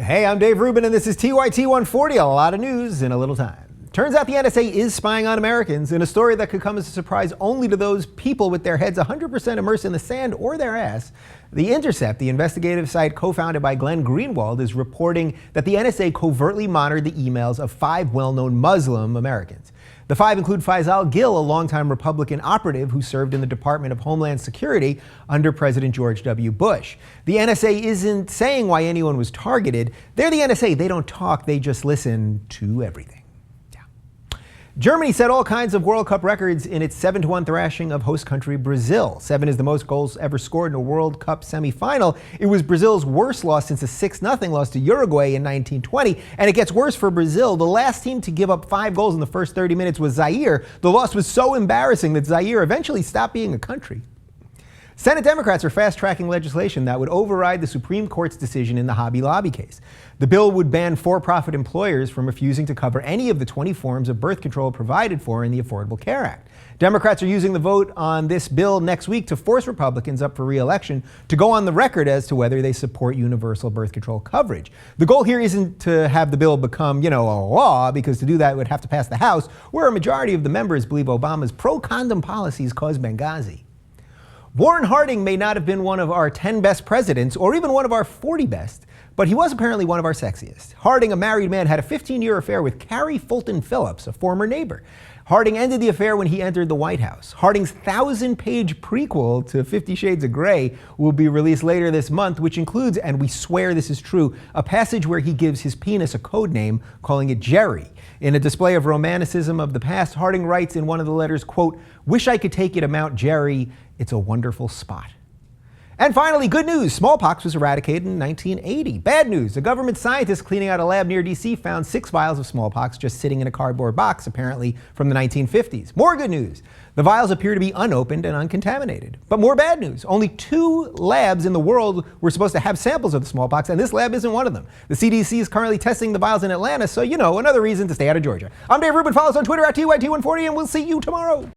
Hey, I'm Dave Rubin, and this is TYT140, a lot of news in a little time. Turns out the NSA is spying on Americans in a story that could come as a surprise only to those people with their heads 100% immersed in the sand or their ass. The Intercept, the investigative site co-founded by Glenn Greenwald, is reporting that the NSA covertly monitored the emails of 5 well-known Muslim Americans. The 5 include Faisal Gil, a longtime Republican operative who served in the Department of Homeland Security under President George W. Bush. The NSA isn't saying why anyone was targeted. They're the NSA. They don't talk. They just listen to everything. Germany set all kinds of World Cup records in its 7-1 thrashing of host country Brazil. 7 is the most goals ever scored in a World Cup semifinal. It was Brazil's worst loss since a 6-0 loss to Uruguay in 1920. And it gets worse for Brazil. The last team to give up 5 goals in the first 30 minutes was Zaire. The loss was so embarrassing that Zaire eventually stopped being a country. Senate Democrats are fast-tracking legislation that would override the Supreme Court's decision in the Hobby Lobby case. The bill would ban for-profit employers from refusing to cover any of the 20 forms of birth control provided for in the Affordable Care Act. Democrats are using the vote on this bill next week to force Republicans up for re-election to go on the record as to whether they support universal birth control coverage. The goal here isn't to have the bill become, a law, because to do that it would have to pass the House, where a majority of the members believe Obama's pro-condom policies caused Benghazi. Warren Harding may not have been one of our 10 best presidents or even one of our 40 best, but he was apparently one of our sexiest. Harding, a married man, had a 15-year affair with Carrie Fulton Phillips, a former neighbor. Harding ended the affair when he entered the White House. Harding's 1,000-page prequel to 50 Shades of Grey will be released later this month, which includes, and we swear this is true, a passage where he gives his penis a code name, calling it Jerry. In a display of romanticism of the past, Harding writes in one of the letters, quote, "Wish I could take you to Mount Jerry. It's a wonderful spot." And finally, good news. Smallpox was eradicated in 1980. Bad news. A government scientist cleaning out a lab near D.C. found 6 vials of smallpox just sitting in a cardboard box, apparently from the 1950s. More good news. The vials appear to be unopened and uncontaminated. But more bad news. Only 2 labs in the world were supposed to have samples of the smallpox, and this lab isn't one of them. The CDC is currently testing the vials in Atlanta, so another reason to stay out of Georgia. I'm Dave Rubin. Follow us on Twitter at TYT140, and we'll see you tomorrow.